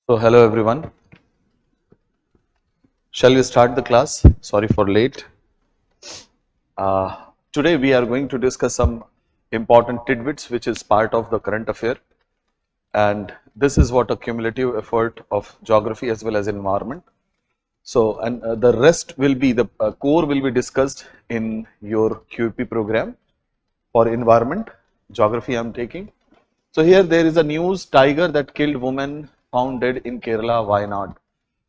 So hello everyone. Shall we start the class? Sorry for late. Today we are going to discuss some important tidbits which is part of the current affair, and this is what a cumulative effort of geography as well as environment. So and the rest will be the core will be discussed in your QP program for environment. Geography I am taking. So here there is a news: tiger that killed woman found dead in Kerala. Why not?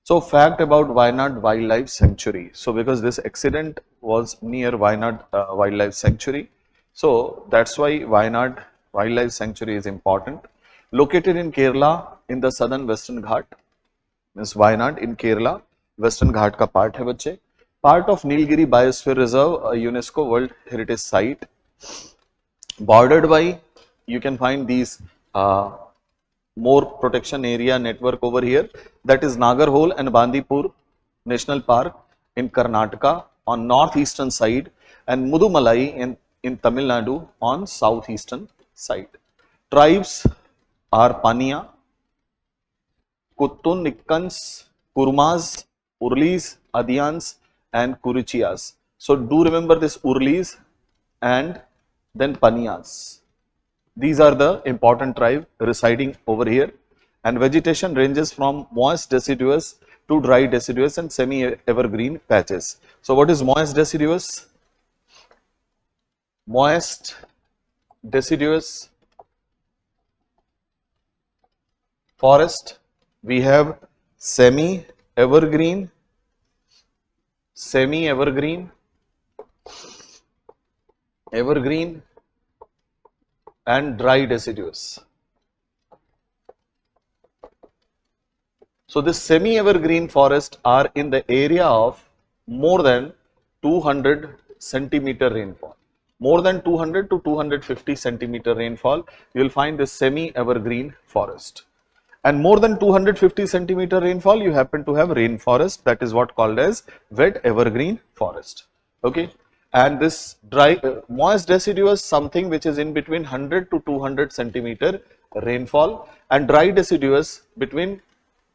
So fact about Wayanad Wildlife Sanctuary. So because this accident was near Wayanad Wildlife Sanctuary, so that's why Wayanad Wildlife Sanctuary is important. Located in Kerala in the southern Western Ghat, means Wayanad in Kerala, Western Ghat का part है बच्चे. Part of Nilgiri Biosphere Reserve, a UNESCO World Heritage Site. Bordered by, you can find these more protection area network over here, that is Nagarhole and Bandipur National Park in Karnataka on northeastern side, and Mudumalai in Tamil Nadu on southeastern side. Tribes are Pania, Kuttun, Nikkans, Kurmas, Urlis, Adians and Kurichias. So do remember this Urlis and then Panias. These are the important tribe residing over here, and vegetation ranges from moist deciduous to dry deciduous and semi-evergreen patches. So what is moist deciduous? Moist deciduous forest, we have semi-evergreen, evergreen and dry deciduous. So this semi-evergreen forest are in the area of more than 200 centimeter rainfall. More than 200 to 250 centimeter rainfall, you will find this semi-evergreen forest. And more than 250 centimeter rainfall, you happen to have rainforest, that is what called as wet evergreen forest. Okay. And this dry moist deciduous, something which is in between 100 to 200 centimeter rainfall, and dry deciduous between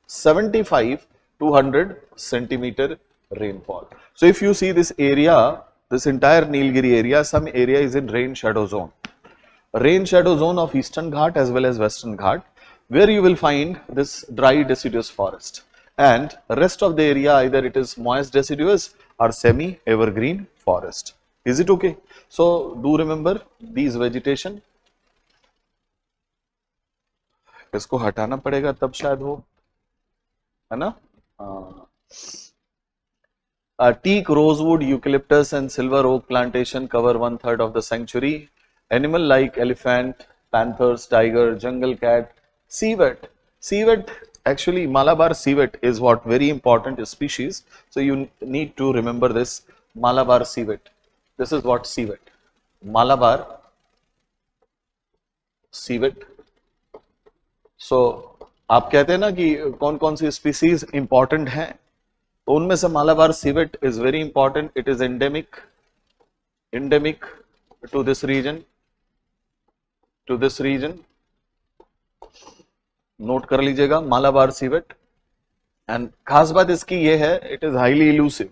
75 to 100 centimeter rainfall. So if you see this area, this entire Nilgiri area, some area is in rain shadow zone. Rain shadow zone of Eastern Ghat as well as Western Ghat, where you will find this dry deciduous forest, and rest of the area either it is moist deciduous or semi evergreen forest. Is it okay? So do remember these vegetation. इसको हटाना पड़ेगा तब शायद हो, है ना? Teak, rosewood, eucalyptus and silver oak plantation cover 1/3 of the sanctuary. Animal like elephant, panthers, tiger, jungle cat, civet. Civet, actually Malabar civet is what very important species. So you need to remember this Malabar civet. This is what civet. Malabar civet. So आप कहते हैं ना कि कौन कौन सी species important हैं, तो उनमें से Malabar civet is very important. It is endemic to this region, note कर लीजिएगा मालाबार सिवेट. एंड खास बात इसकी ये है, it is highly elusive.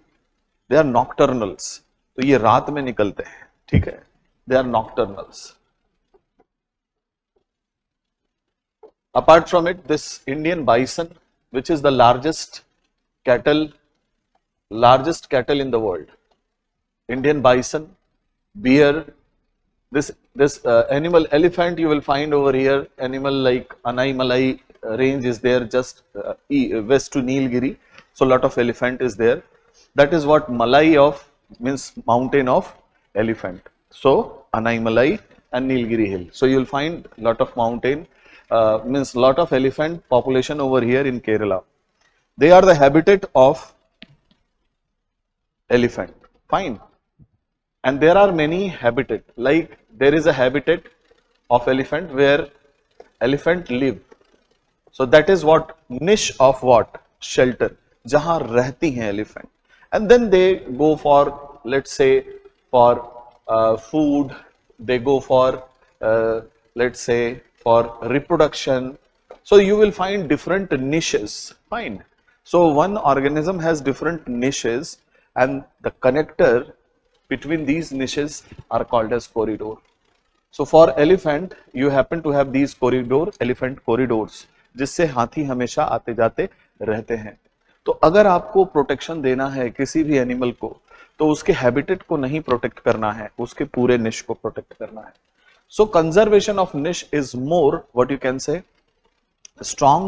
They are nocturnals, तो ये रात में निकलते हैं. ठीक है, they are nocturnals. Apart from it, this Indian bison, which is the largest cattle in the world. Indian bison, bear, this animal, elephant you will find over here. Animal like Anai Malai range is there just west to Nilgiri. So lot of elephant is there. That is what Malai of means mountain of elephant. So Anai Malai and Nilgiri hill. So you will find lot of mountain. Means lot of elephant population over here in Kerala. They are the habitat of elephant. Fine. And there are many habitat. Like there is a habitat of elephant where elephant live. So that is what niche of what shelter. जहाँ रहती हैं elephant. And then they go for, let's say, for food. They go for let's say for reproduction, So you will find different niches. Fine. So one organism has different niches, and the connector between these niches are called as corridor. So for elephant, you happen to have these elephant corridors, जिससे हाथी हमेशा आते जाते रहते हैं. तो अगर आपको प्रोटेक्शन देना है किसी भी एनिमल को, तो उसके हैबिटेट को नहीं प्रोटेक्ट करना है, उसके पूरे निश को प्रोटेक्ट करना है. So conservation of niche is more what you can say strong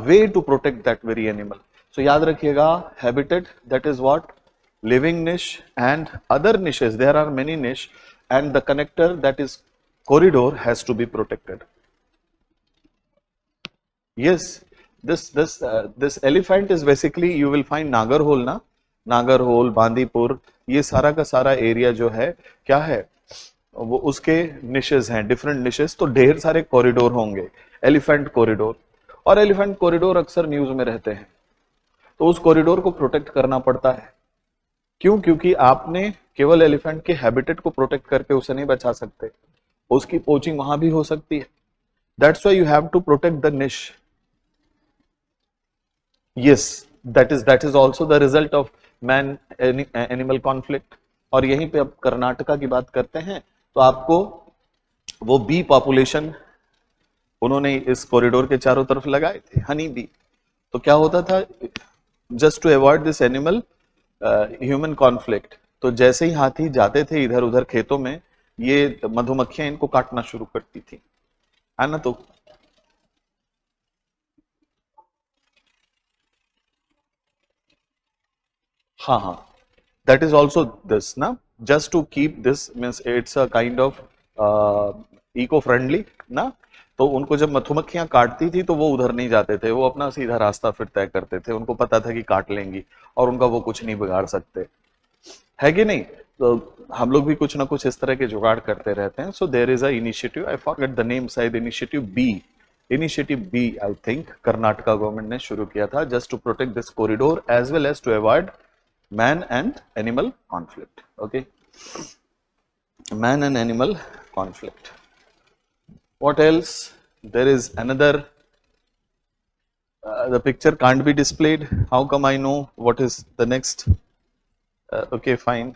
way to protect that very animal. So याद रखिएगा, habitat, that is what, living niche, and other niches, there are many niche, and the connector, that is corridor, has to be protected. Yes, this elephant is basically, you will find Nagarhole ना, Nagarhole, Bandipur, ये सारा का सारा area जो है क्या है, वो उसके निशेस हैं, डिफरेंट निशेस. तो ढेर सारे कॉरिडोर होंगे, एलिफेंट कॉरिडोर, और एलिफेंट कॉरिडोर अक्सर न्यूज में रहते हैं. तो उस कॉरिडोर को प्रोटेक्ट करना पड़ता है. क्यों? क्योंकि आपने केवल एलिफेंट के हैबिटेट को प्रोटेक्ट करके उसे नहीं बचा सकते, उसकी पोचिंग वहां भी हो सकती है. That's why you have to protect the niche. Yes, that is also the result of man animal conflict. और यहीं पे अब कर्नाटका की बात करते हैं, तो आपको वो बी पॉपुलेशन उन्होंने इस कॉरिडोर के चारों तरफ लगाए थे, हनी बी. तो क्या होता था, just to avoid this animal human conflict, तो जैसे ही हाथी जाते थे इधर उधर खेतों में, ये मधुमक्खियां इनको काटना शुरू करती थी, है ना. तो हाँ, that is also this ना, just to keep this, means it's a kind of eco friendly ना. तो उनको जब मधुमक्खियां काटती थी तो वो उधर नहीं जाते थे, वो अपना सीधा रास्ता फिर तय करते थे, उनको पता था कि काट लेंगी और उनका वो कुछ नहीं बिगाड़ सकते, है कि नहीं. तो हम लोग भी कुछ ना कुछ इस तरह के जुगाड़ करते रहते हैं. So there is a initiative, I forget the name, शायद initiative be I think Karnataka government ने शुरू किया था, just to protect this corridor as well as to avoid man and animal conflict. Okay, man and animal conflict. What else? There is another, the picture can't be displayed. How come I know what is the next? Okay, fine.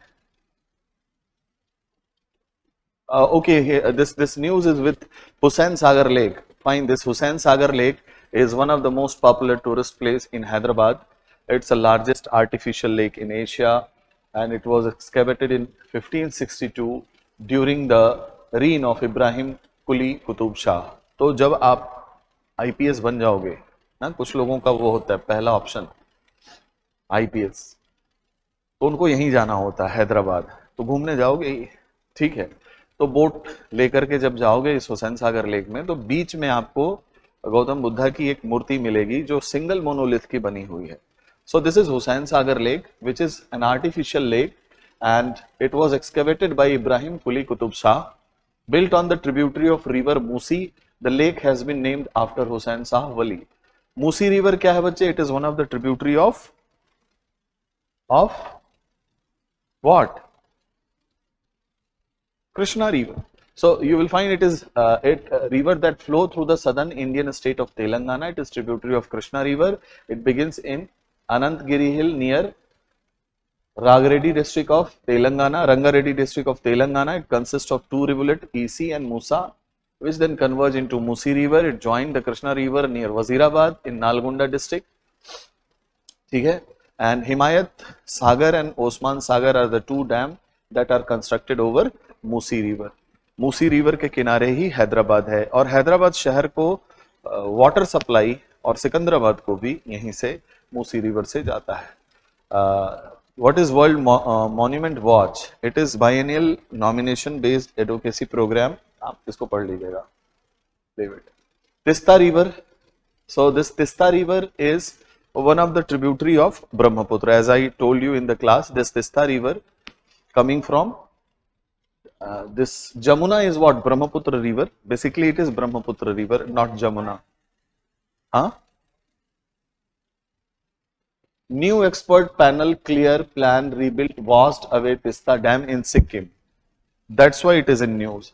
Okay, this news is with Hussain Sagar Lake. Fine, this Hussain Sagar Lake is one of the most popular tourist place in Hyderabad. It's the largest artificial lake in Asia, and it was excavated in 1562 during the reign of Ibrahim Quli Qutub Shah. तो जब आप IPS बन जाओगे ना, कुछ लोगों का वो होता है पहला ऑप्शन IPS, तो उनको यहीं जाना होता है हैदराबाद. तो घूमने जाओगे, ठीक है, तो बोट लेकर के जब जाओगे इस हुसैन सागर लेक में, तो बीच में आपको गौतम बुद्धा की एक मूर्ति मिलेगी जो सिंगल मोनोलिथ की बनी हुई है. So this is Hussain Sagar Lake, which is an artificial lake, and it was excavated by Ibrahim Quli Qutub Shah, built on the tributary of river Musi. The lake has been named after Hussain Shah Wali. Musi river क्या है बच्चे? It is one of the tributary of what? Krishna river. So you will find it is a river that flow through the southern Indian state of Telangana. It is tributary of Krishna river. It begins in Anantgiri Hill near Rangareddy district of Telangana. It consists of two rivulets, Isi and Musa, which then converge into Musi river. It joined the Krishna river near Wazirabad in Nalgonda district. ठीक है, and Himayat Sagar and Osman Sagar are the two dams that are constructed over Musi river. Musi river के किनारे ही हैदराबाद है, और हैदराबाद शहर को water supply और सिकंदराबाद को भी यहीं से मूसी रिवर से जाता है. What is World Monument Watch? It is biennial nomination based advocacy program. आप इसको पढ़ लीजिएगा. Tista river. So this Tista river is one of the tributary of Brahmaputra. As I told you in the class, this Tista river coming from this Jamuna is what? Brahmaputra river. Basically it is Brahmaputra river, not Jamuna. Huh? New expert panel clear plan rebuild washed away Tista Dam in Sikkim. That's why it is in news.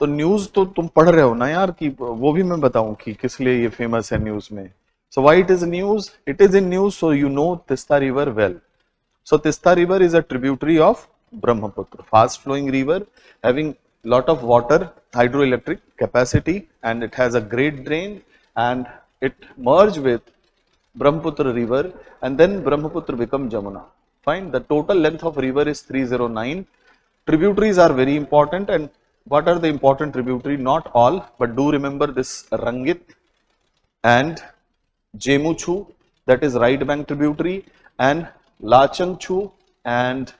तो news तो तुम पढ़ रहे हो ना यार, कि वो भी मैं बताऊं कि किस लिए ये फेमस है न्यूज में. So why it is news? It is in news so you know Teesta river well. So Tista river is a tributary of Brahmaputra, fast flowing river having lot of water hydroelectric capacity, and it has a great drain, and it merge with Brahmaputra river, and then Brahmaputra become Jamuna. Fine. The total length of river is 309. Tributaries are very important, and what are the important tributary? Not all, but do remember this Rangit and Jemuchu, that is right bank tributary, and Lachangchu and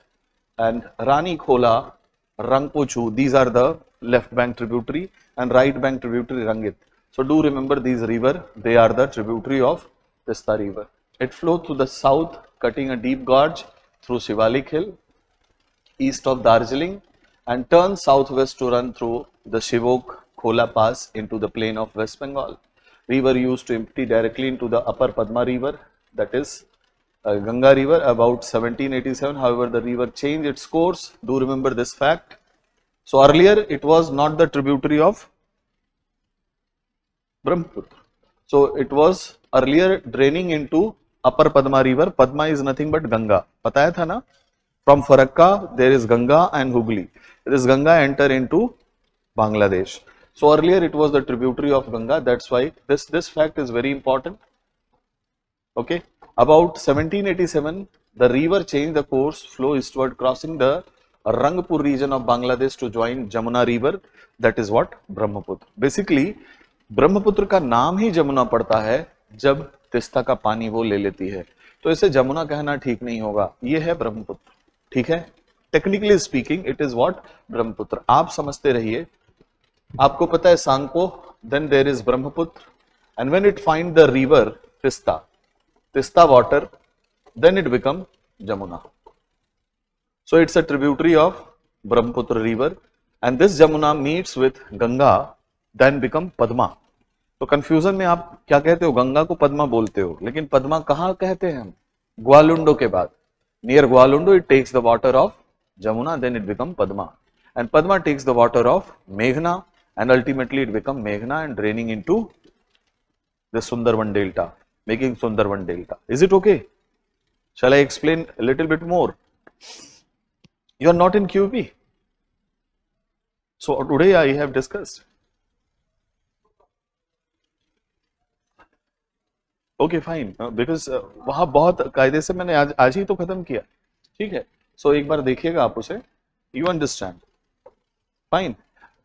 Rani Khola, Rangpochu, these are the left bank tributary, and right bank tributary Rangit. So do remember these river, they are the tributary of Tista river. It flows to the south, cutting a deep gorge through Shivalik hill east of Darjeeling, and turns southwest to run through the Shivok Khola pass into the plain of West Bengal. River used to empty directly into the upper Padma river, that is Ganga river, about 1787. However, the river changed its course. Do remember this fact. So earlier it was not the tributary of Brahmaputra. So it was earlier draining into upper Padma river. Padma is nothing but Ganga. पता है था ना? From Farakka there is Ganga and Hooghly. This Ganga enter into Bangladesh. So earlier it was the tributary of Ganga. That's why this fact is very important. Okay. About 1787, the river changed the course, flow eastward, crossing the Rangpur region of Bangladesh to join Jamuna river. That is what? Brahmaputra. Basically, Brahmaputra का नाम ही जमुना पड़ता है जब तिस्ता का पानी वो ले लेती है, तो इसे जमुना कहना ठीक नहीं होगा, ये है ब्रह्मपुत्र. ठीक है, technically speaking it is what? Brahmaputra. आप समझते रहिए. आपको पता है Sankosh, then there is Brahmaputra, and when it find the river Tista water, then it become Jamuna. So it's a tributary of Brahmaputra river, and this Jamuna meets with Ganga, then become Padma. तो confusion में आप क्या कहते हो? गंगा को पद्मा बोलते हो, लेकिन पद्मा कहाँ कहते हैं हम? ग्वालुंडो के बाद. Near Goalundo it takes the water of Jamuna, then it become Padma, and Padma takes the water of Meghna, and ultimately it become Meghna and draining into the Sundarban delta, making Sundarban delta. Is it okay? Shall I explain a little bit more? You are not in QP. So today I have discussed. Okay, fine. Because वहाँ बहुत कायदे से मैंने आज ही तो खत्म किया. ठीक है. So एक बार देखिएगा आप उसे. You understand? Fine.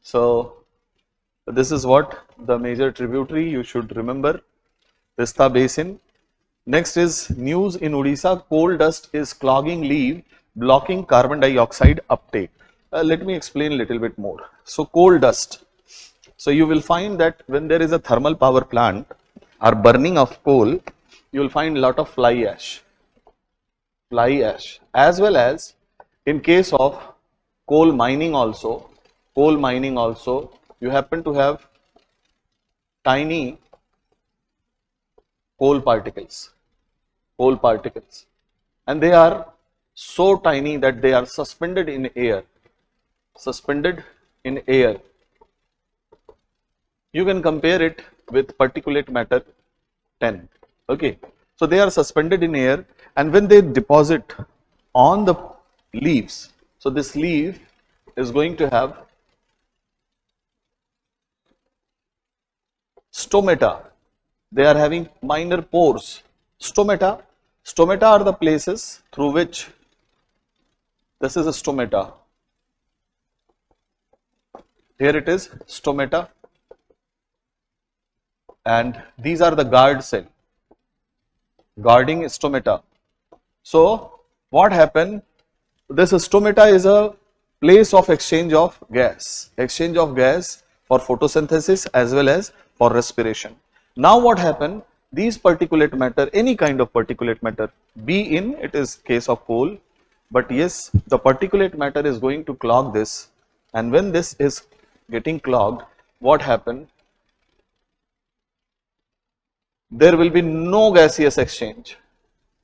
So this is what the major tributary you should remember. Tista basin. Next is news in Odisha. Coal dust is clogging leaf, blocking carbon dioxide uptake. Let me explain a little bit more. So coal dust. So you will find that when there is a thermal power plant or burning of coal, you will find a lot of fly ash, as well as in case of coal mining also, you happen to have tiny coal particles, and they are so tiny that they are suspended in air. You can compare it with particulate matter 10. Okay, so they are suspended in air, and when they deposit on the leaves, so this leaf is going to have stomata. They are having minor pores. Stomata are the places through which, this is a stomata. Here it is stomata, and these are the guard cell, guarding stomata. So what happened? This stomata is a place of exchange of gas for photosynthesis as well as for respiration. Now what happened? These particulate matter, any kind of particulate matter, be in, it is case of coal, but yes, the particulate matter is going to clog this, and when this is getting clogged, what happened? There will be no gaseous exchange.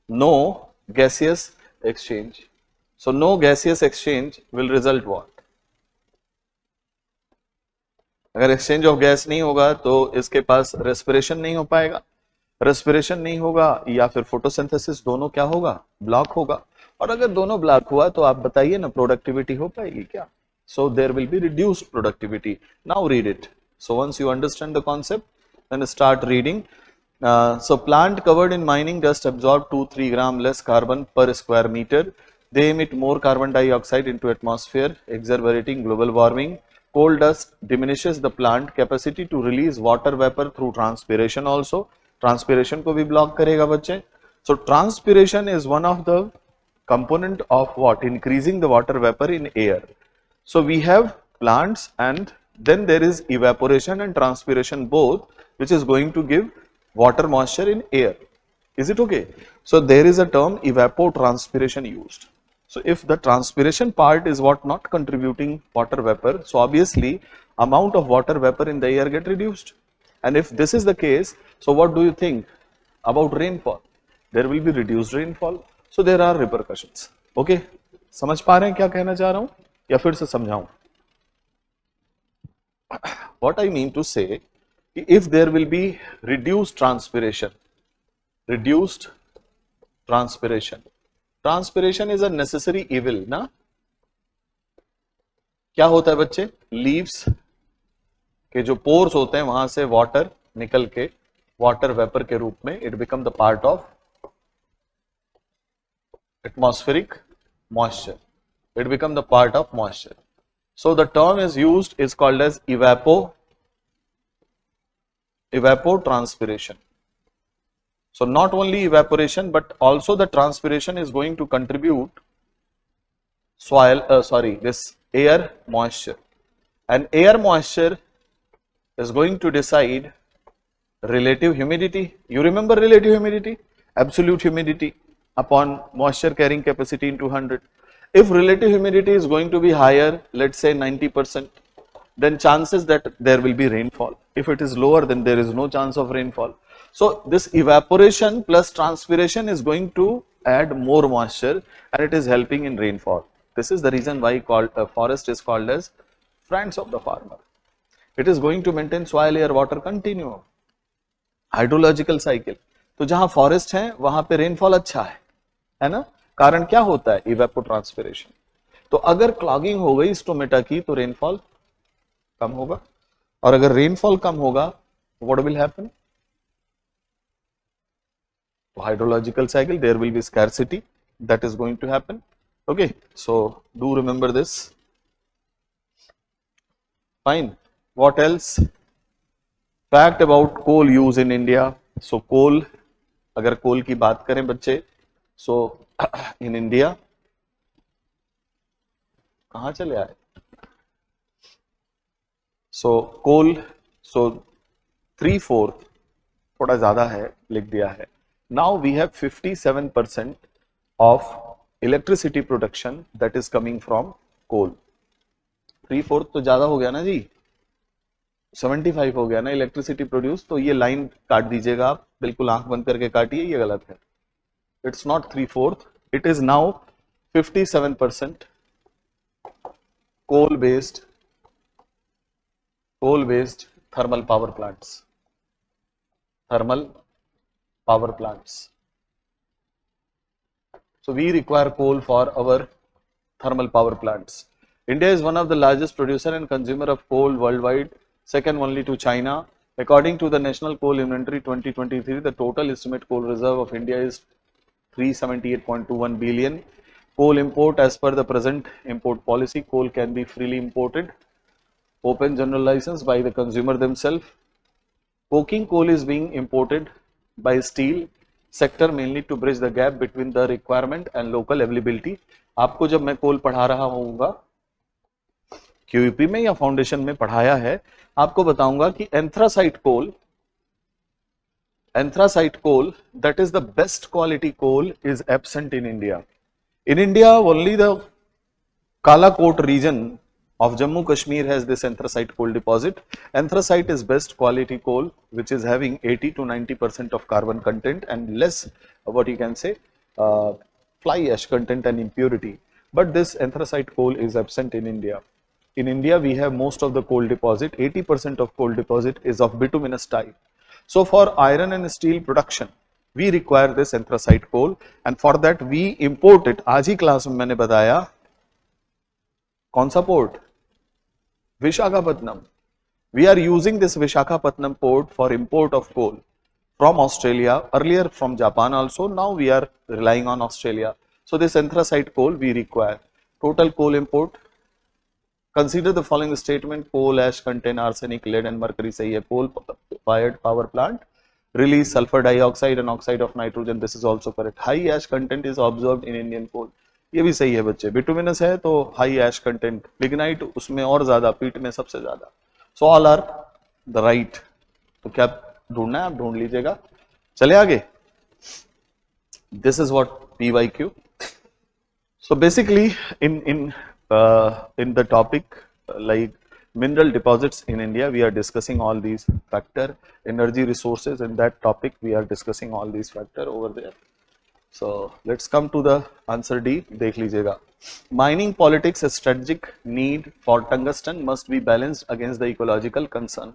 So no gaseous exchange will result what? अगर exchange of gas नहीं होगा तो इसके पास respiration नहीं हो पाएगा, respiration नहीं होगा या फिर फोटोसिंथेसिस, दोनों क्या होगा, ब्लॉक होगा। और अगर दोनों ब्लॉक हुआ तो आप बताइए ना प्रोडक्टिविटी हो पाएगी क्या? So there will be reduced productivity. Now read it. So once you understand the concept, then start reading. So plant covered in mining dust absorb 2-3 gram less carbon per square meter. They emit more carbon dioxide into atmosphere, exacerbating global warming. Coal dust diminishes the plant capacity to release water vapor through transpiration also. Transpiration को भी block करेगा बच्चे. So transpiration is one of the component of what? Increasing the water vapor in air. So we have plants and then there is evaporation and transpiration both, which is going to give water moisture in air. Is it okay? So there is a term evapotranspiration used. So if the transpiration part is what not contributing water vapor, so obviously amount of water vapor in the air get reduced. And if this is the case, so what do you think about rainfall? There will be reduced rainfall. So there are repercussions. Okay? समझ पा रहे हैं क्या कहना चाह रहा हूं या फिर से समझाऊं? What I mean to say, if there will be reduced transpiration, transpiration is a necessary evil ना? क्या होता है बच्चे? लीव्स के जो पोर्स होते हैं वहां से वाटर निकल के वाटर वेपर के रूप में it become the part of atmospheric moisture, it become the part of moisture. So the term is used is called as evapotranspiration. So not only evaporation but also the transpiration is going to contribute this air moisture, and air moisture is going to decide relative humidity. You remember relative humidity? Absolute humidity upon moisture carrying capacity into 100. If relative humidity is going to be higher, let's say 90%, then chances that there will be rainfall. If it is lower, then there is no chance of rainfall. So this evaporation plus transpiration is going to add more moisture and it is helping in rainfall. This is the reason why forest is called as friends of the farmer. It is going to maintain soil, air, water continuum, hydrological cycle. तो जहां forest है वहां पे rainfall अच्छा है ना? कारण क्या होता है? इवेपोट्रांसपिरेशन. तो अगर क्लॉगिंग हो गई स्टोमेटा की तो रेनफॉल कम होगा, और अगर रेनफॉल कम होगा what will happen? Hydrological cycle, there will be scarcity, that is going to happen. Okay, so do remember this. Fine. What else? Fact about coal use in India. So coal, अगर coal की बात करें बच्चे, सो in India कहां चले आए? सो कोल, सो 3/4 थोड़ा ज्यादा है, लिख दिया है. Now we have 57% of electricity production that is coming from coal. 3/4 तो ज्यादा हो गया ना जी, 75 हो गया ना इलेक्ट्रिसिटी प्रोड्यूस. तो ये लाइन काट दीजिएगा आप, बिल्कुल आंख बंद करके काटिए, ये गलत है. It's not 3/4, it is now 57% coal based thermal power plants. So we require coal for our thermal power plants. India is one of the largest producer and consumer of coal worldwide, second only to China. According to the National Coal Inventory 2023, the total estimate coal reserve of India is 378.21 billion. Coal import, as per the present import policy, coal can be freely imported, open general license by the consumer themselves. Coking coal is being imported by steel sector mainly to bridge the gap between the requirement and local availability. आपको जब मैं कोल पढ़ा रहा होऊंगा QEP में या foundation में पढ़ाया है, आपको बताऊंगा कि anthracite coal, that is the best quality coal, is absent in India. In India, only the Kalakot region of Jammu Kashmir has this anthracite coal deposit. Anthracite is best quality coal, which is having 80 to 90% of carbon content and less, what you can say, fly ash content and impurity. But this anthracite coal is absent in India. In India, we have most of the coal deposit. 80% of coal deposit is of bituminous type. So for iron and steel production, we require this anthracite coal, and for that we import it. आज ही class में मैंने बताया कौन सा port, Visakhapatnam. We are using this Vishakhapatnam port for import of coal from Australia, earlier from Japan also, now we are relying on Australia. So this anthracite coal we require. Total coal import, consider the following statement: coal ash contain arsenic, lead and mercury. सही है. Coal fired power plant release sulfur dioxide and oxide of nitrogen. This is also correct. High ash content is observed in Indian coal. ये भी सही है बच्चे. Bituminous है तो high एश content, lignite उसमें और ज्यादा, पीट में सबसे ज्यादा. So all are the right. तो क्या ढूंढना है आप ढूंढ लीजिएगा. चले आगे. This is what PYQ. So basically in the topic like mineral deposits in India, we are discussing all these factor. Energy resources, in that topic we are discussing all these factor over there. So let's come to the answer D. देख लीजिएगा. Mining politics, strategic need for tungsten must be balanced against the ecological concern.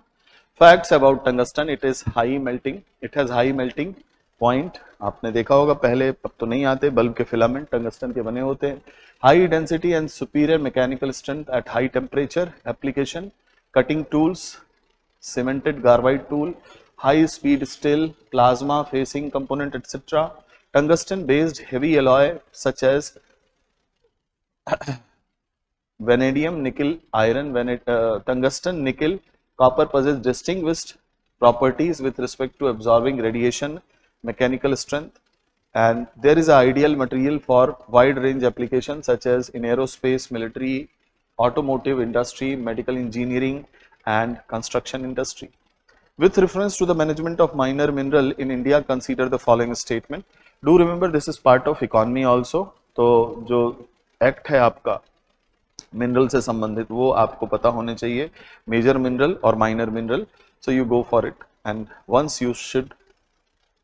Facts about tungsten: it is high melting, it has high melting point. आपने देखा होगा पहले, अब तो नहीं आते, बल्ब के फिलामेंट टंगस्टन के बने होते हैं. High density and superior mechanical strength at high temperature. Application: cutting tools, cemented carbide tool, high speed steel, plasma facing component etcetera. Tungsten based heavy alloy such as vanadium, nickel, iron, tungsten, nickel, copper possess distinguished properties with respect to absorbing radiation, mechanical strength, and there is an ideal material for wide range applications such as in aerospace, military, automotive industry, medical engineering and construction industry. With reference to the management of minor mineral in India, consider the following statement. Do remember this is part of economy also. तो जो act है आपका mineral से संबंधित वो आपको पता होने चाहिए, मेजर मिनरल और minor mineral. So you go for it and once you should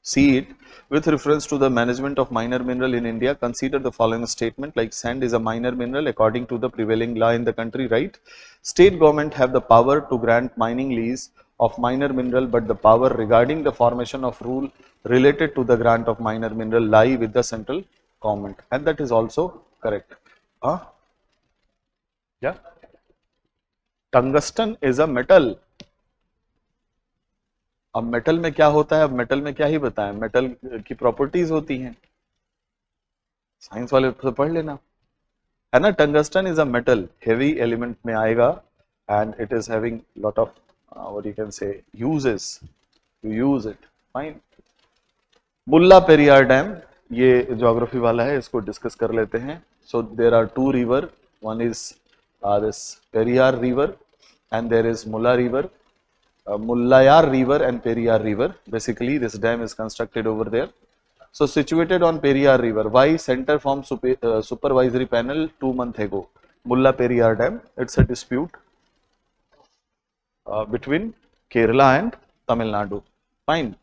see it. With reference to the management of minor mineral in India, consider the following statement like sand is a minor mineral according to the prevailing law in the country, right? State government have the power to grant mining lease of minor mineral, but the power regarding the formation of rule related to the grant of minor mineral lie with the central government, and that is also correct. Yeah, tungsten is a metal. अब metal में क्या होता है, अब metal में क्या ही बताएं, metal की प्रॉपर्टीज होती हैं, साइंस वाले तो पढ़ लेना है ना. Tungsten is a metal, heavy element में आएगा and it is having lot of what you can say uses, you use it. Fine. Mulla Periyar dam, ये ज्योग्राफी वाला है, इसको डिस्कस कर लेते हैं. So there are two river, one is this Periyar river and there is Mulla river, Mullayar river and Periyar river. Basically this dam is constructed over there. So situated on Periyar river. Why center formed supervisory panel 2 months ago? Mulla Periyar dam, it's a dispute between Kerala and Tamil Nadu. Fine.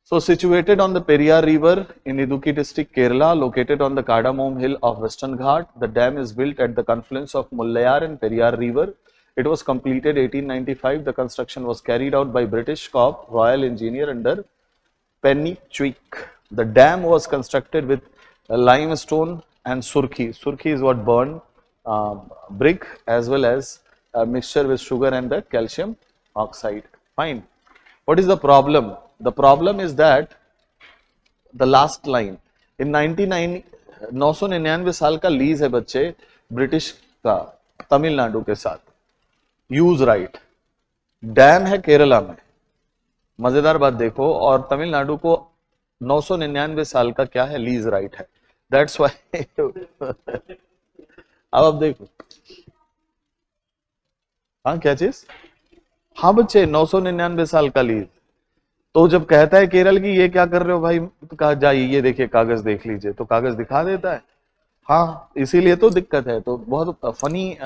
So situated on the Periyar river in Idukki district, Kerala, located on the Cardamom hill of Western Ghat, the dam is built at the confluence of Mullayar and Periyar river. It was completed 1895. The construction was carried out by British Corps Royal Engineer under Penicuik. The dam was constructed with limestone and surkhi. Surkhi is what burn brick as well as a mixture with sugar and the calcium oxide. Fine. What is the problem? The problem is that the last line in 999 साल का lease है बच्चे British का तमिलनाडु के साथ. Use right. Dam है केरला में, मजेदार बात देखो, और तमिलनाडु को 999 साल का क्या है, लीज राइट है. दैट्स व्हाई अब देखो, हाँ क्या चीज, हाँ बच्चे 999 साल का लीज. तो जब कहता है केरल की ये क्या कर रहे हो भाई, तो कहा जाइए ये देखिए कागज देख लीजिए, तो कागज दिखा देता है. हाँ इसीलिए तो दिक्कत है. तो बहुत फनी,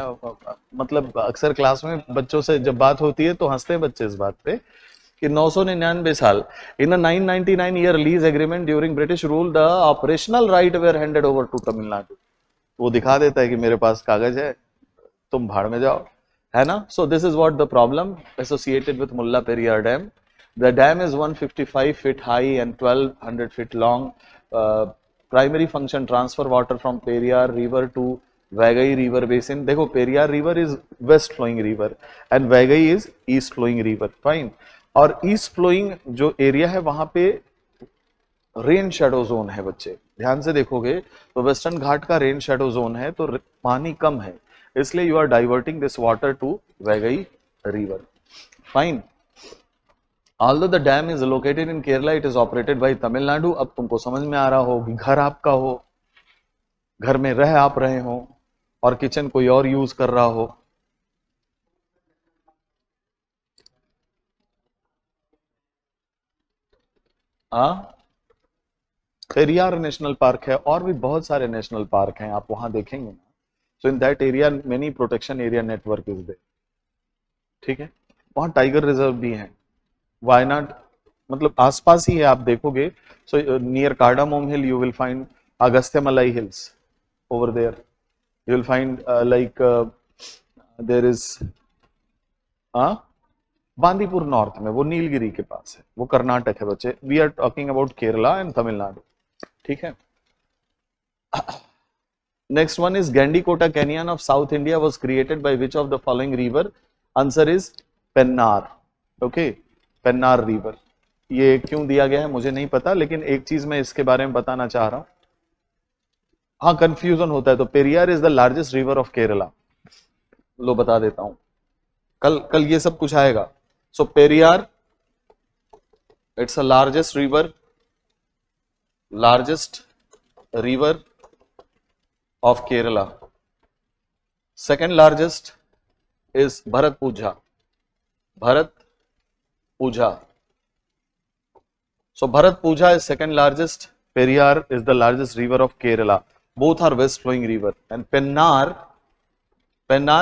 मतलब अक्सर क्लास में बच्चों से जब बात होती है तो हंसते हैं बच्चे इस बात पे कि 999 साल in 999 year lease agreement during British rule the operational right were handed over to Tamil Nadu. वो दिखा देता है कि मेरे पास कागज है, तुम भाड़ में जाओ, है ना. So this is what the problem associated with Mulla Periyar Dam. The dam is 155 feet high and 1200 feet long. Primary function, transfer water from Periyar river to Vaigai river basin. देखो Periyar river is west flowing river and Vaigai is east flowing river. Fine. और east flowing जो area है वहां पे rain shadow zone है बच्चे, ध्यान से देखोगे तो वेस्टर्न घाट का रेन शेडो जोन है, तो पानी कम है, इसलिए you are diverting this water to Vaigai river. Fine. Although the dam is located in Kerala, it is operated by Tamil Nadu. अब तुमको समझ में आ रहा हो कि घर आपका हो, घर में रह आप रहे हो और किचन कोई और यूज कर रहा हो. पेरियार नेशनल पार्क है और भी बहुत सारे नेशनल पार्क हैं, आप वहां देखेंगे ना. So in that area many protection area network is there. ठीक है. वहां टाइगर रिजर्व भी है. वायनाड मतलब आसपास ही है, आप देखोगे. So near cardamom hill you will find Agasthyamalai hills. Over there you will find like there is Bandipur north में, वो नीलगिरी के पास है, वो कर्नाटक है बच्चे. We are talking about Kerala and Tamil Nadu. ठीक है. Next one is Gandikota canyon of south India was created by which of the following river. Answer is Pennar. Okay, Pennar river. ये क्यों दिया गया है मुझे नहीं पता, लेकिन एक चीज मैं इसके बारे में बताना चाह रहा हूं. हाँ, कंफ्यूजन होता है. तो Periyar is the largest river of Kerala. लो बता देता हूं, कल ये सब कुछ आएगा. So Periyar, it's a largest river of Kerala. Second largest is Bharatpuzha. So Bharatpuzha is second largest. Periyar is the largest river of Kerala. Both are west flowing river. And Pennar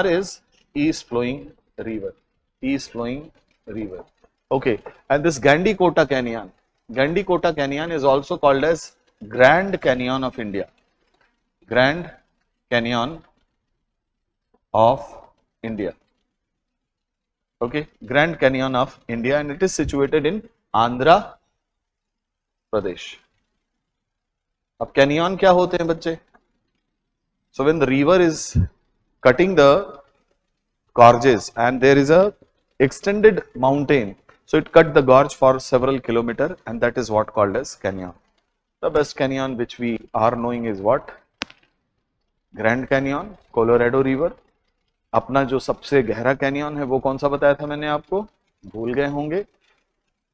is east flowing river. Okay. And this Gandikota Canyon is also called as Grand Canyon of India. Grand Canyon of India. Okay, Grand Canyon of India, and it is situated in Andhra Pradesh. अब canyon क्या होते हैं बच्चे? So when the river is cutting the gorges and there is a extended mountain, so it cut the gorge for several kilometers, and that is what called as canyon. The best canyon which we are knowing is what? Grand canyon, Colorado river. अपना जो सबसे गहरा canyon है वो कौन सा बताया था मैंने आपको, भूल गए होंगे.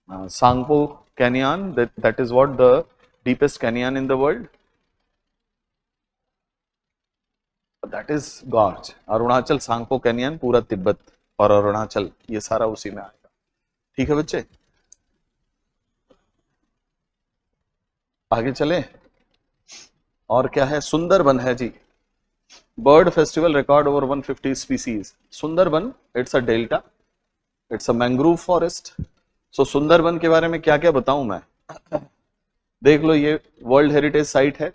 Tsangpo canyon, that is what the deepest canyon in the world. That is gorge. Arunachal Tsangpo canyon, पूरा तिब्बत और अरुणाचल ये सारा उसी में आएगा. ठीक है बच्चे, आगे चले. और क्या है, सुंदरबन है जी. Bird festival record over 150 species. Sundarban, it's a delta, it's a mangrove forest. So Sundarban के बारे में क्या क्या बताऊं मैं, देख लो. ये वर्ल्ड हेरिटेज साइट है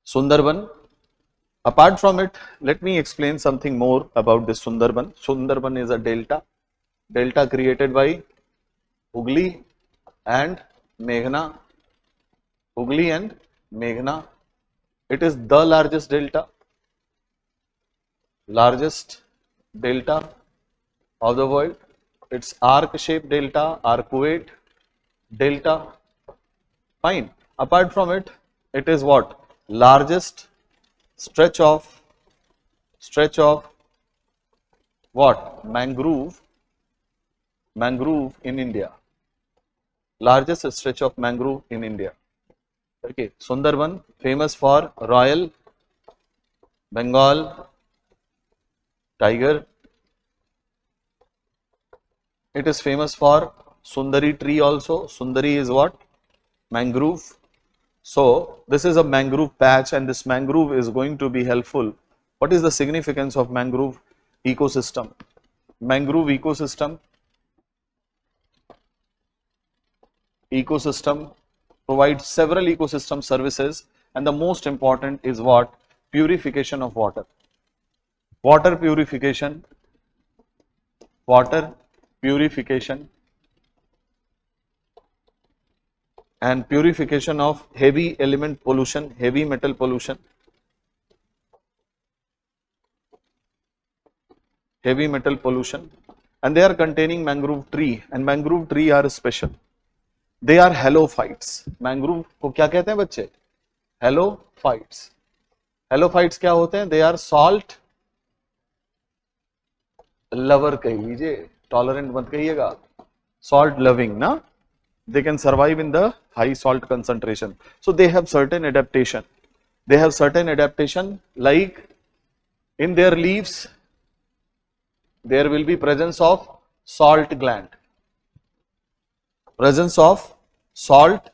Sundarban. Apart from it, let me explain something more about this Sundarban. Sundarban is a delta created by Hooghly and Meghna. It is the largest delta of the world. It's arc-shaped delta, arcuate delta. Fine. Apart from it, it is what? Largest stretch of what? Mangrove in India. Largest stretch of mangrove in India. Okay, Sundarban famous for Royal Bengal tiger. It is famous for Sundari tree also. Sundari is what? Mangrove. So this is a mangrove patch, and this mangrove is going to be helpful. What is the significance of mangrove ecosystem? Mangrove ecosystem provides several ecosystem services, and the most important is what? Purification of water. water purification, water purification and purification of heavy element pollution, heavy metal pollution, heavy metal pollution, and they are containing mangrove tree, and mangrove tree are special. They are halophytes. Mangrove को क्या कहते हैं बच्चे? Halophytes. Halophytes क्या होते हैं? They are salt lover कह लीजिए, tolerant मत कहिएगा, salt loving ना. They can survive in the high salt concentration. So they have certain adaptation. They have certain adaptation, like in their leaves there will be presence of salt gland. Presence of salt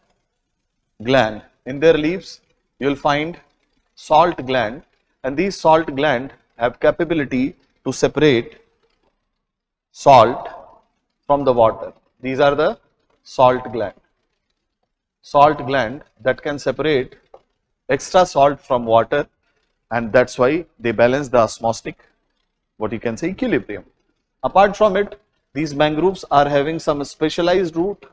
gland. In their leaves you will find salt gland, and these salt gland have capability to separate salt from the water. These are the salt gland. Salt gland that can separate extra salt from water, and that's why they balance the osmotic, what you can say, equilibrium. Apart from it, these mangroves are having some specialized root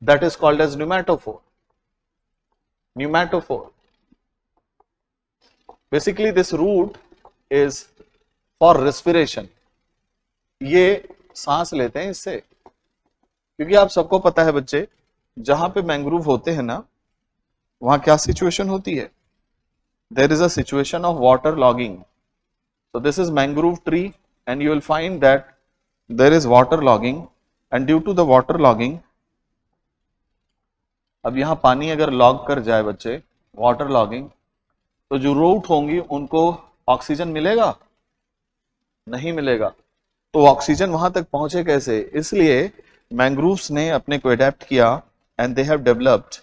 that is called as pneumatophore. Pneumatophore. Basically this root is for respiration. ये सांस लेते हैं इससे, क्योंकि आप सबको पता है बच्चे, जहां पे मैंग्रोव होते हैं ना, वहां क्या सिचुएशन होती है? There is a situation of water logging. So this is mangrove tree, and you will find that there is water logging, and due to the water logging, अब यहां पानी अगर लॉग कर जाए बच्चे, वाटर लॉगिंग, तो जो रूट होंगी उनको ऑक्सीजन मिलेगा? नहीं मिलेगा. तो ऑक्सीजन वहां तक पहुंचे कैसे? इसलिए मैंग्रोव्स ने अपने को अडेप्ट किया, and they have developed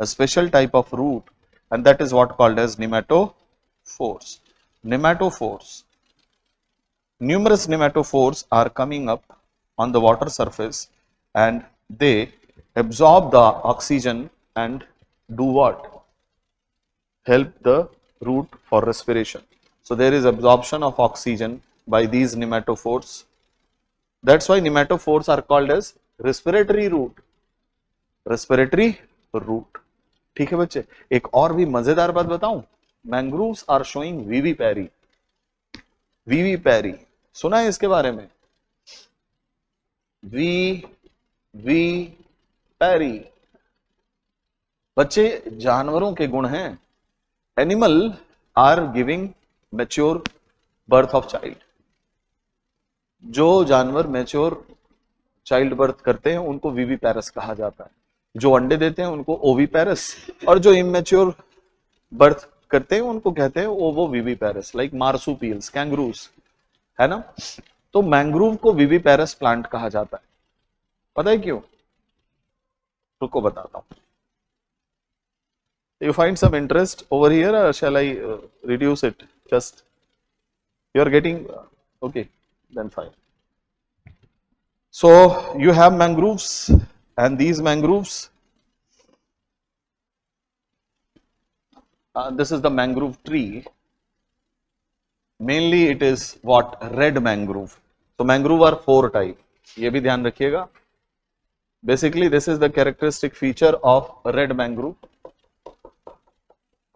a special type of root, and that is what called as nematophores. Nematophores. Numerous nematophores are coming up on the water surface, and they absorb the oxygen and do what? Help the root for respiration. So there is absorption of oxygen by these nematophores. That's why nematophores are called as respiratory root. Respiratory root. ठीक है बच्चे. एक और भी मजेदार बात बताऊं, mangroves are showing विविपैरी. विविपैरी सुना है इसके बारे में? विविपैरी बच्चे जानवरों के गुण हैं. Animal are giving mature birth of child. जो जानवर मैच्योर चाइल्ड बर्थ करते हैं उनको विविपैरस कहा जाता है. जो अंडे देते हैं उनको ओविपैरस, और जो इमेच्योर बर्थ करते हैं उनको कहते हैं ओवोविविपैरस, लाइक मार्सुपियल्स, कैंगरूस, है ना. तो मैंग्रोव को विविपैरस प्लांट कहा जाता है. पता है क्यों? रुको बताता हूं. You find some interest over here, or shall I reduce it? Just you are getting okay, then fine. So you have mangroves, and these mangroves, this is the mangrove tree. Mainly it is what? Red mangrove. So mangrove are 4 type. ये भी ध्यान रखिएगा. Basically this is the characteristic feature of red mangrove.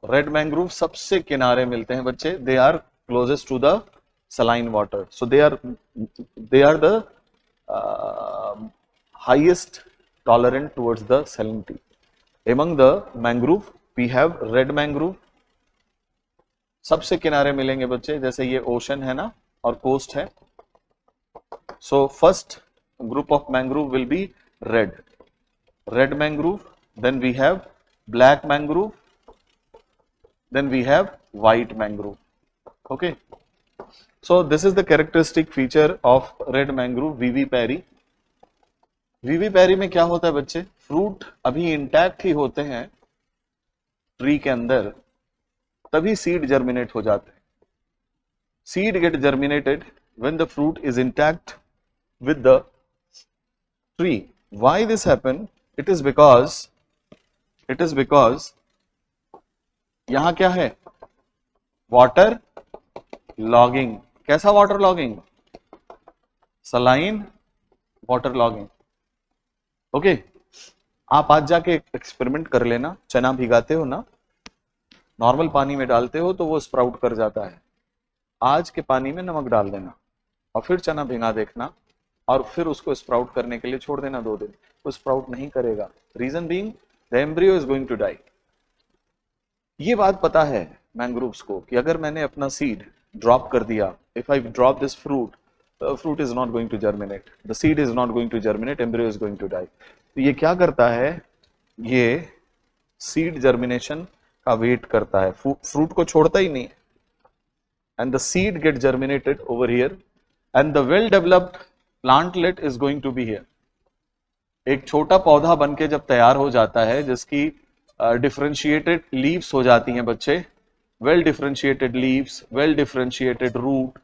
Red mangrove सबसे किनारे मिलते हैं बच्चे. They are closest to the saline water. So they are the highest tolerant towards the salinity. Among the mangrove we have red mangrove. सबसे किनारे मिलेंगे बच्चे, जैसे ये ओशन है ना और कोस्ट है. So first group of mangrove will be red mangrove. Then we have black mangrove. Then we have white mangrove. Okay. So this is the characteristic feature of red mangrove, विविपैरी. विविपैरी में क्या होता है बच्चे? Fruit अभी intact ही होते हैं tree के अंदर, तभी सीड जर्मिनेट हो जाते हैं. Seed get germinated when the fruit is intact with the tree. Why this happen? It is because यहां क्या है? Water logging. कैसा water logging? Saline water logging. Okay, आप आज जाके एक्सपेरिमेंट कर लेना। चना भिगाते हो ना, नॉर्मल पानी में डालते हो तो वो स्प्राउट कर जाता है। आज के पानी में नमक डाल देना और फिर चना भिगा देखना और फिर उसको स्प्राउट करने के लिए छोड़ देना 2 दिन। वो स्प्राउट नहीं करेगा। Reason being the embryo is going to die. ये बात पता है मैंग्रोव्स को कि अगर मैंने अपना सीड ड्रॉप कर दिया, if I drop this fruit, fruit is not going to germinate, the seed is not going to germinate, embryo is going to die. तो ये क्या करता है? ये सीड जर्मिनेशन का वेट करता है, फ्रूट को छोड़ता ही नहीं, and the seed get germinated over here and the well developed plantlet is going to be here. एक छोटा पौधा बनके जब तैयार हो जाता है जिसकी डिफरेंशिएटेड लीव्स हो जाती हैं बच्चे, well differentiated leaves, well differentiated root,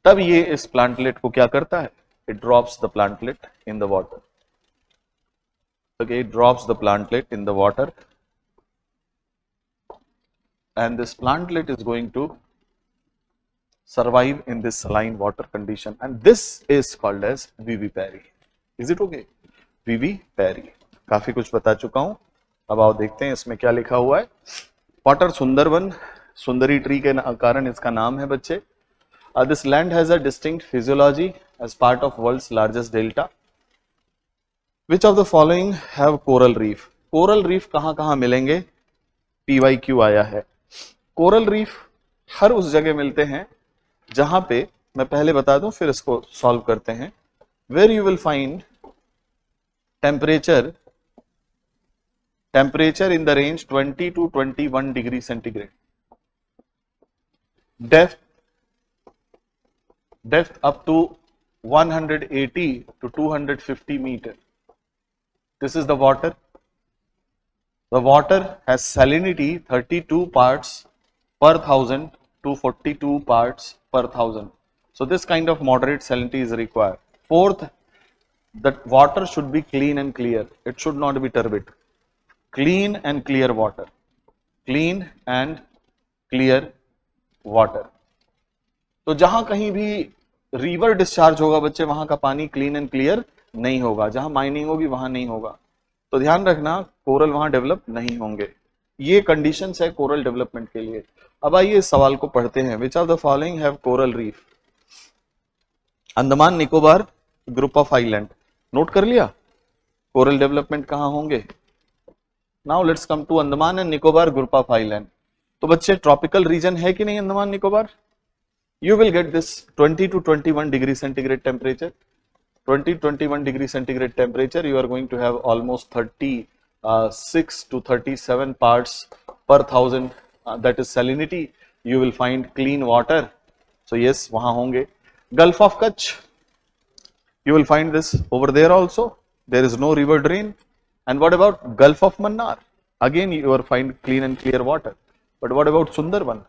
तब ये इस प्लांटलेट को क्या करता है? It drops the plantlet in the water. Okay, it drops the plantlet in the water and this plantlet is going to survive in this saline water condition and this is called as विविपैरी। Is it okay? विविपैरी। काफी कुछ बता चुका हूं, अब आओ देखते हैं इसमें क्या लिखा हुआ है। वाटर सुंदरवन, सुंदरी ट्री के कारण इसका नाम है बच्चे। This land has a distinct physiology as part of world's largest delta. Which of the following have coral reef? Coral reef कहां मिलेंगे? PYQ आया है। कोरल रीफ हर उस जगह मिलते हैं जहां पे, मैं पहले बता दूं फिर इसको सॉल्व करते हैं। Where you will find temperature in the range 20 to 21 degree centigrade, depth up to 180 to 250 meter. This is the water. The water has salinity 32 parts per thousand to 42 parts per thousand. So this kind of moderate salinity is required. Fourth, that water should be clean and clear. It should not be turbid. Clean and clear water. Clean and clear water. तो जहां कहीं भी river discharge होगा बच्चे, वहां का पानी clean and clear नहीं होगा। जहां माइनिंग होगी वहां नहीं होगा। तो ध्यान रखना, कोरल वहां डेवलप नहीं होंगे। ये कंडीशंस है कोरल डेवलपमेंट के लिए। अब आइए इस सवाल को पढ़ते हैं। Which of the following have coral reef? Andaman Nicobar group of island. Note कर लिया कोरल डेवलपमेंट कहां होंगे। Now let's come to Andaman and Nicobar group of island. तो बच्चे ट्रॉपिकल रीजन है कि नहीं Andaman Nicobar? You will get this 20 to 21 degree centigrade temperature. 20 to 21 degree centigrade temperature, you are going to have almost 36 to 37 parts per thousand. That is salinity. You will find clean water. So yes, वहां होंगे। Gulf of Kutch, you will find this over there also. There is no river drain. And what about Gulf of Mannar? Again, you will find clean and clear water. But what about Sundarban?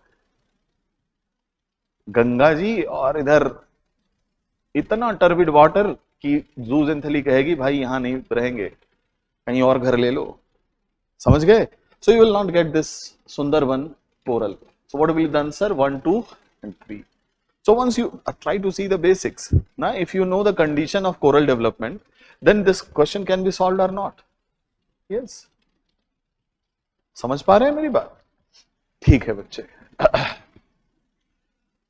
Ganga ji और इधर इतना turbid water कि जू जिंथली कहेगी भाई यहां नहीं रहेंगे, कहीं और घर ले लो। समझ गए? So you will not get this Sundarban coral. So what will the answer? 1, 2 and 3. So once you try to see the basics, now if you know the condition of coral development, then this question can be solved or not. Yes, समझ पा रहे हैं मेरी बात? ठीक है बच्चे।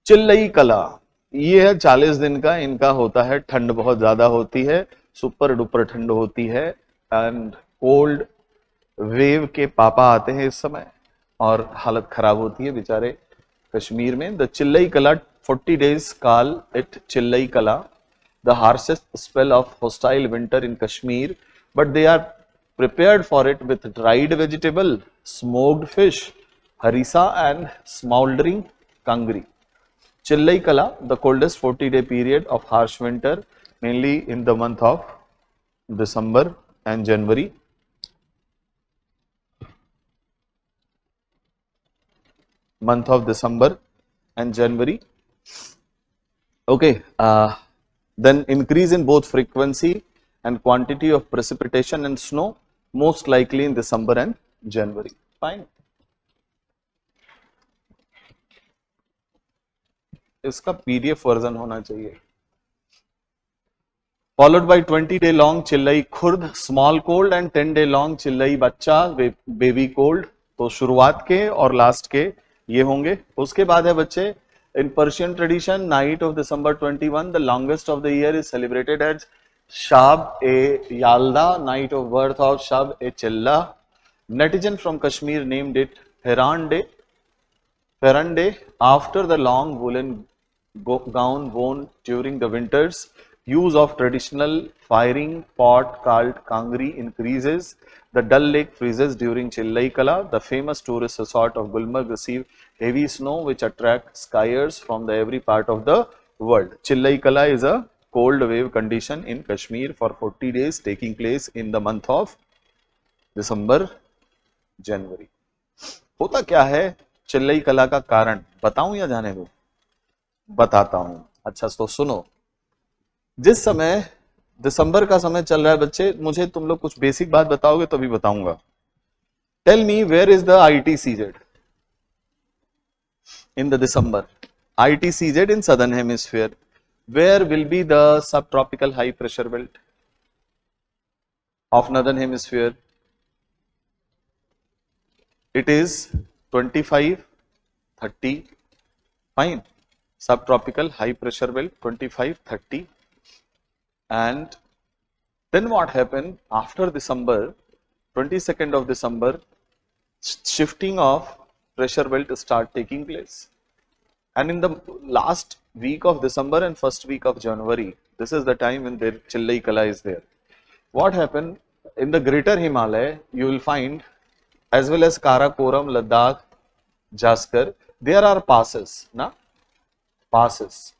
चिल्लई कला, ये है 40 दिन का इनका होता है। ठंड बहुत ज्यादा होती है, सुपर डुपर ठंड होती है एंड कोल्ड वेव के पापा आते हैं इस समय और हालत खराब होती है बेचारे कश्मीर में। द चिल्लई कला 40 days काल it Chillai Kalan, the harshest spell of hostile winter in Kashmir, but they are prepared for it with dried vegetable, smoked fish, harissa and smoldering kangri. Chillai Kala, the coldest 40-day period of harsh winter, mainly in the month of December and January. Month of December and January. Okay, then increase in both frequency and quantity of precipitation and snow, most likely in December and January. Fine. इसका PDF version होना चाहिए। Followed by 20-day long Chillai Khurd small cold and 10-day long Chillai बच्चा baby cold. तो शुरुआत के और last के ये होंगे। उसके बाद है बच्चे, in Persian tradition night of December 21 the longest of the year is celebrated as Shab e Yalda, night of birth of Shab e Chilla. Netizen from Kashmir named it हेरान day, Ferran Day, after the long woolen gown worn during the winters. Use of traditional firing pot called kangri increases. The Dal Lake freezes during Chillai Kala. The famous tourist resort of Gulmarg receive heavy snow which attracts skiers from the every part of the world. Chillai Kala is a cold wave condition in Kashmir for 40 days taking place in the month of December, January. होता क्या है चिल्लई कला का कारण, बताऊं या जाने दो? बताता हूं। अच्छा तो सुनो, जिस समय दिसंबर का समय चल रहा है बच्चे, मुझे तुम लोग कुछ बेसिक बात बताओगे तभी बताऊंगा। Tell me where is the ITCZ in the December? ITCZ in southern hemisphere. Where will be the subtropical high pressure belt of northern hemisphere? It is 25, 30, fine. Subtropical high pressure belt 25, 30. And then what happened after December, 22nd of December, shifting of pressure belt start taking place. And in the last week of December and first week of January, this is the time when their Chillai Kala is there. What happened in the greater Himalaya, you will find as well as Karakoram, Ladakh, Jaskar, there are passes, na? Passes.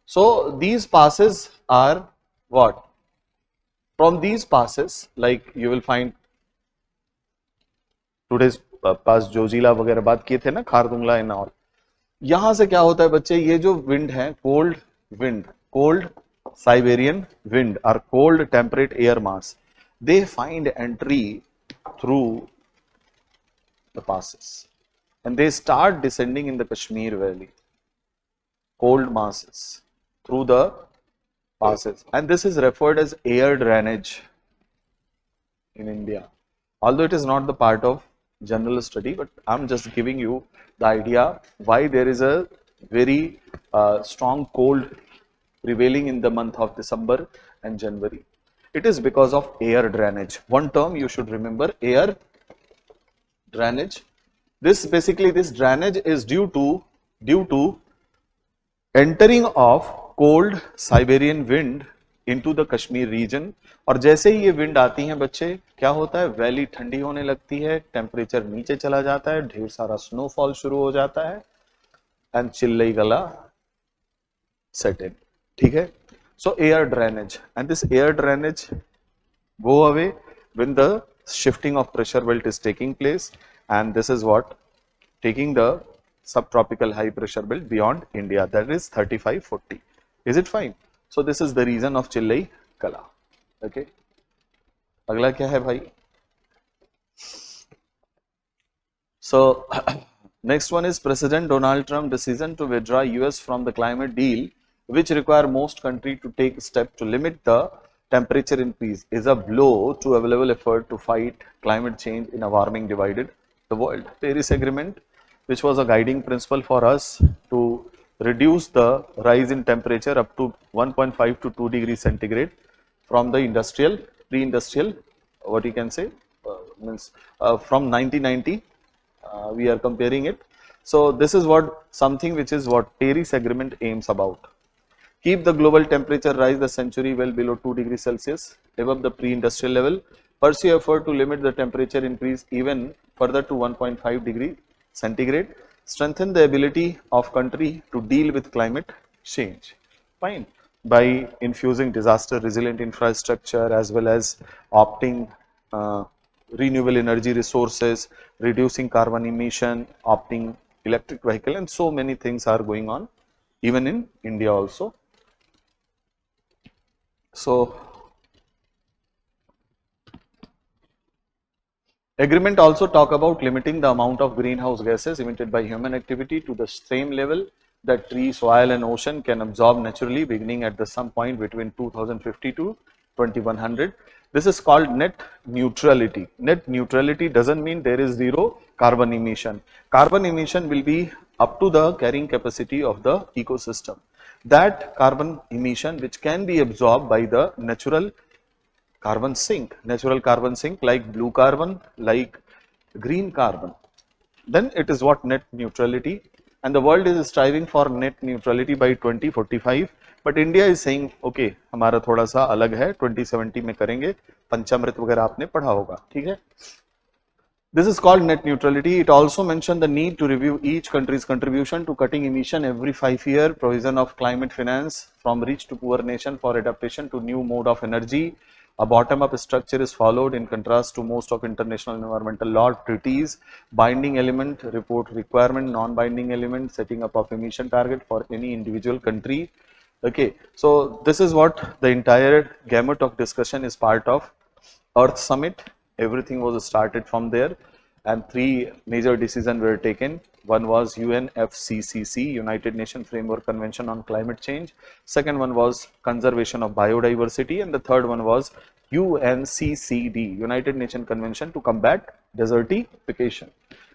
So these passes are what? From these passes, like you will find today's पास जोजिला वगैरह बात किए थे ना, Khardungla and all. यहां से क्या होता है बच्चे, ये जो विंड है, cold wind, cold Siberian wind और cold temperate air mass, they find entry through the passes and they start descending in the Kashmir valley, cold masses through the passes, and this is referred as air drainage in India. Although it is not the part of general study, but I'm just giving you the idea why there is a very strong cold prevailing in the month of December and January. It is because of air drainage. One term you should remember, air drainage. This basically, this drainage is due to entering of cold Siberian wind into the Kashmir region. और जैसे ही ये wind आती हैं बच्चे, क्या होता है, valley ठंडी होने लगती है, टेम्परेचर नीचे चला जाता है, ढेर सारा स्नोफॉल शुरू हो जाता है एंड चिल्लई गला सेट इन। ठीक है, सो air drainage, and this air drainage go away when the shifting of pressure belt is taking place, and this is what taking the subtropical high pressure belt beyond India, that is 35-40. Is it fine? So this is the reason of Chillai Kala. Okay, अगला क्या है भाई? So next one is President Donald Trump decision to withdraw US from the climate deal, which require most country to take step to limit the temperature increase, is a blow to available effort to fight climate change in a warming divided the world. Paris Agreement, which was a guiding principle for us to reduce the rise in temperature up to 1.5 to 2 degrees centigrade from the industrial, pre-industrial, what you can say, from 1990, we are comparing it. So this is what something which is what Paris Agreement aims about. Keep the global temperature rise the century well below 2 degrees Celsius above the pre-industrial level. Pursue effort to limit the temperature increase even further to 1.5 degree centigrade. Strengthen the ability of country to deal with climate change. Fine. By infusing disaster resilient infrastructure as well as opting renewable energy resources, reducing carbon emission, opting electric vehicle, and so many things are going on even in India also. So agreement also talk about limiting the amount of greenhouse gases emitted by human activity to the same level that tree, soil and ocean can absorb naturally beginning at the some point between 2050 to 2100. This is called net neutrality. Net neutrality doesn't mean there is zero carbon emission. Carbon emission will be up to the carrying capacity of the ecosystem. That carbon emission which can be absorbed by the natural carbon sink like blue carbon, like green carbon, then it is what net neutrality, and the world is striving for net neutrality by 2045, but India is saying okay हमारा थोड़ा सा अलग है 2070 में करेंगे, पंचामृत वगैरह आपने पढ़ा होगा, ठीक है. This is called net neutrality. It also mentioned the need to review each country's contribution to cutting emission every 5 years, provision of climate finance from rich to poor nation for adaptation to new mode of energy. A bottom-up structure is followed in contrast to most of international environmental law treaties. Binding element, report requirement, non-binding element, setting up of emission target for any individual country. Okay, so this is what the entire gamut of discussion is part of Earth Summit. Everything was started from there, and three major decisions were taken. One was UNFCCC, United Nations Framework Convention on Climate Change. Second one was conservation of biodiversity, and the third one was UNCCD, United Nations Convention to combat desertification.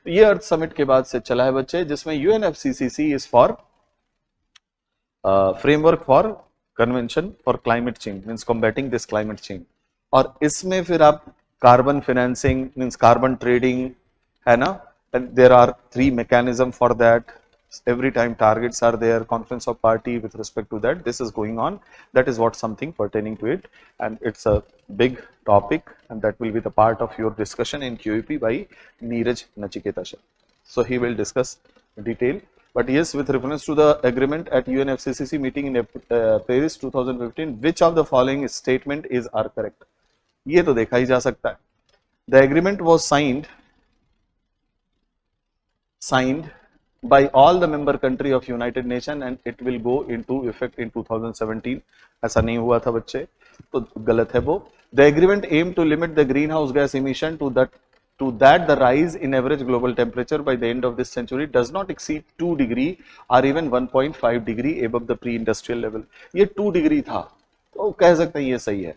ये अर्थ summit के बाद से चला है बच्चे, जिसमें UNFCCC is for framework for convention for climate change, means combating this climate change. और इसमें फिर आप carbon financing means carbon trading है ना, and there are three mechanism for that. Every time targets are there, conference of party with respect to that, this is going on. That is what something pertaining to it, and it's a big topic, and that will be the part of your discussion in QEP by Neeraj Nachiketa sir. So he will discuss detail. But yes, with reference to the agreement at UNFCCC meeting in Paris 2015, which of the following statement is are correct? ये तो देखा ही जा सकता है. The agreement was signed by all the member country of United Nations and it will go into effect in 2017. ऐसा नहीं हुआ था बच्चे, तो गलत है वो. The agreement aimed to limit the greenhouse gas emission to that the rise in average global temperature by the end of this century does not exceed 2 degree or even 1.5 degree above the pre-industrial level. ये 2 degree था, तो कह सकते हैं ये सही है.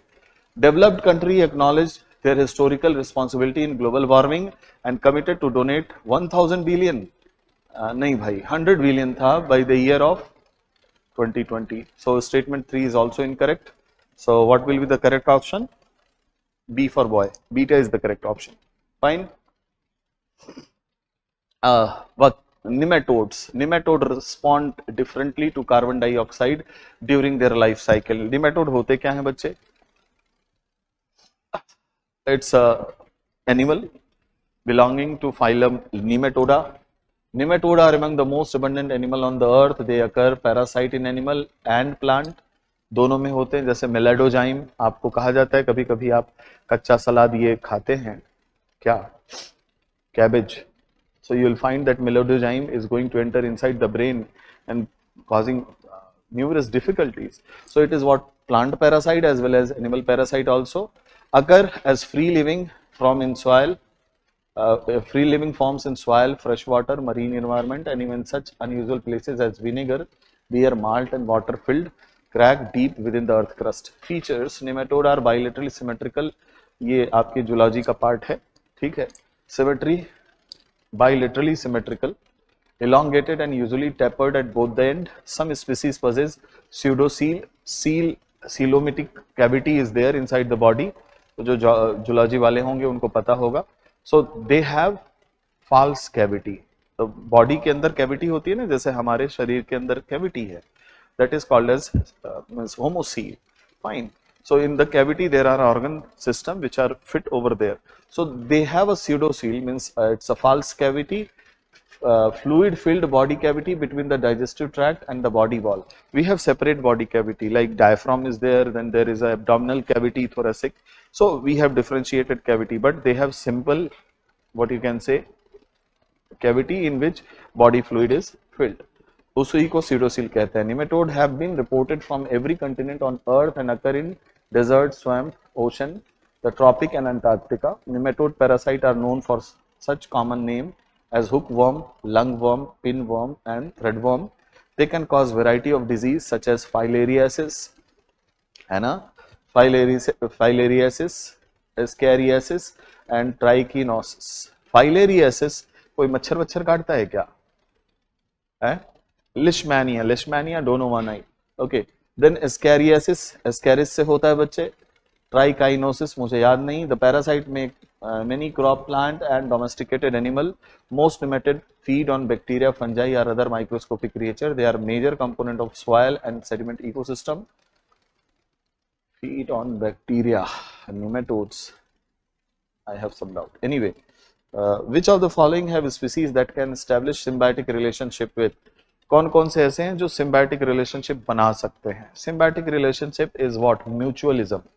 Developed country acknowledged their historical responsibility in global warming and committed to donate 1000 billion, नहीं भाई 100 billion था by the year of 2020. So statement 3 is also incorrect. So what will be the correct option? B for boy. Beta is the correct option. Fine. What? Nematode respond differently to carbon dioxide during their life cycle. Nematode होते क्या हैं बच्चे? It's a animal belonging to phylum Nematoda. Nematodes are among the most abundant animal on the earth. They occur parasite in animal and plant. दोनों में होते हैं. जैसे मेलाडोजाइम आपको कहा जाता है, कभी कभी आप कच्चा सलाद ये खाते हैं क्या, cabbage. So you will find that melodozyme is going to enter inside the brain and causing numerous difficulties. So it is what plant parasite as well as animal parasite also occur as free living form in soil, free living forms in soil, fresh water, marine environment, and even such unusual places as vinegar, beer, malt, and water filled crack deep within the earth crust. Features: nematode are bilaterally symmetrical. ये आपके zoology का part है, ठीक है. Symmetry, bilaterally symmetrical, elongated and usually tapered at both the end. Some species possess pseudocele, coelomitic cavity is there inside the body. तो जो zoology वाले होंगे उनको पता होगा. So they have false cavity. तो बॉडी के अंदर कैविटी होती है ना, जैसे हमारे शरीर के अंदर कैविटी है, that is called as homocele. Fine. So in the cavity there are organ system which are fit over there. So they have a pseudocele, means it's a false cavity, fluid filled body cavity between the digestive tract and the body wall. We have separate body cavity, like diaphragm is there, then there is a abdominal cavity, thoracic. So we have differentiated cavity, but they have simple, what you can say, cavity in which body fluid is filled. उसी को pseudocele कहते हैं. Nematode have been reported from every continent on earth and occur in desert, swamp, ocean, the tropic and Antarctica. Nematode parasite are known for such common name as hookworm, lungworm, pinworm and threadworm. they can cause variety of disease such as filariasis, है ना, filariasis, ascariasis and trichinosis. Filariasis कोई मच्छर काटता है क्या है? Leishmania दोनों one आई. Okay, then ascariasis, ascaris से होता है बच्चे. Trichinosis मुझे याद नहीं. The parasite make many crop plant and domesticated animal. Most nematode feed on bacteria, fungi or other microscopic creature. They are major component of soil and sediment ecosystem. Feed on bacteria, nematodes. I have some doubt. Anyway, which of the following have species that can establish symbiotic relationship with? कौन कौन से ऐसे हैं जो symbiotic relationship बना सकते हैं? Symbiotic relationship is what? Mutualism.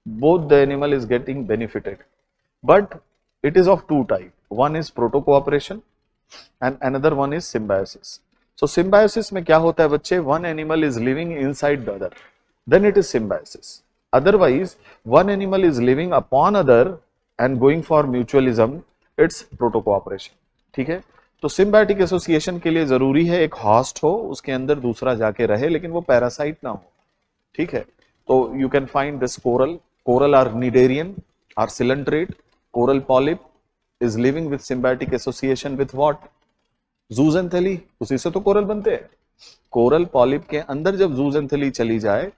Both the animal is getting benefited, but it is of two type. One is proto-cooperation and another one is symbiosis. So symbiosis में क्या होता है बच्चे? One animal is living inside the other, then it is symbiosis. Otherwise, one animal is living upon other and going for mutualism, it's proto-cooperation. ठीक है, तो symbiotic association के लिए जरूरी है एक host हो, उसके अंदर दूसरा जाके रहे, लेकिन वो parasite ना हो. ठीक है, तो you can find this coral are cnidarian or coelenterate. Coral polyp is living with symbiotic association with what? Zooxanthellae. उसी से तो कोरल बनते हैं. कोरल पॉलिप के अंदर जब जूजेंथेली चली जाए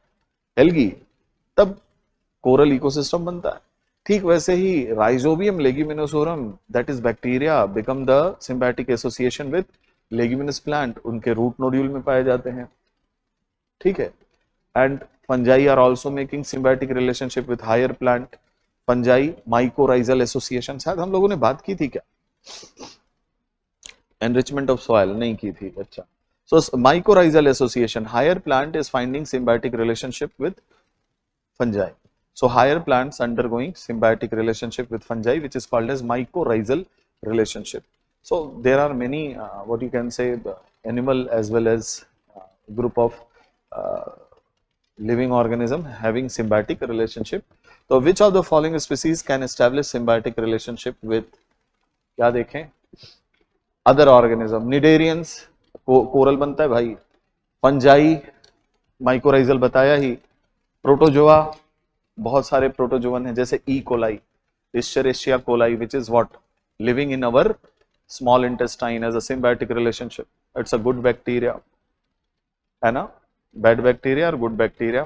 एल्गी, तब कोरल इकोसिस्टम बनता है. ठीक वैसे ही rhizobium leguminosarum, that is bacteria, become the symbiotic association with leguminous plant. उनके रूट नोड्यूल में पाए जाते हैं. ठीक है, and fungi are also making symbiotic relationship with higher plant. Fungi mycorrhizal association, शायद हम लोगों ने बात की थी क्या? Enrichment of soil नहीं की थी. अच्छा, so mycorrhizal association, higher plant is finding symbiotic relationship with fungi. So higher plants undergoing symbiotic relationship with fungi, which is called as mycorrhizal relationship. So there are many what you can say the animal as well as group of living organism having symbiotic relationship. So which of the following species can establish symbiotic relationship with, क्या देखें, other organism? Cnidarians, coral बनता है भाई. fungi, mycorrhizal बताया ही. Protozoa, बहुत सारे protozoan हैं जैसे E. coli, Escherichia coli, which is what? Living in our small intestine as a symbiotic relationship. It's a good bacteria, है ना? बैड बैक्टीरिया और गुड बैक्टीरिया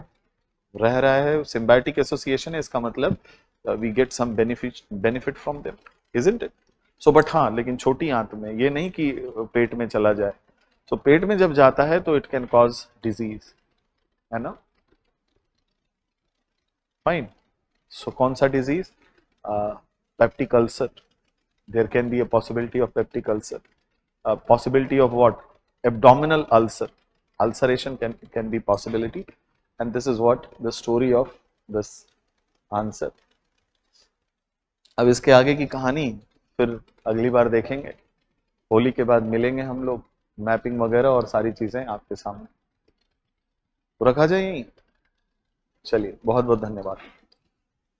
रह रहा है, सिम्बायोटिक एसोसिएशन है, इसका मतलब we get some benefit from them, isn't it? So but हाँ, लेकिन छोटी आंत में, ये नहीं कि पेट में चला जाए. तो पेट में जब जाता है तो इट कैन कॉज डिजीज, है ना? फाइन. सो कौन सा disease? Peptic ulcer. There can be a possibility of peptic ulcer. Possibility of what? Abdominal ulcer. Ulceration can be possibility, and this is what the story of this answer. अब इसके आगे की कहानी फिर अगली बार देखेंगे. होली के बाद मिलेंगे हम लोग, मैपिंग वगैरह और सारी चीजें आपके सामने. तो रखा जाए यहीं. चलिए, बहुत बहुत धन्यवाद.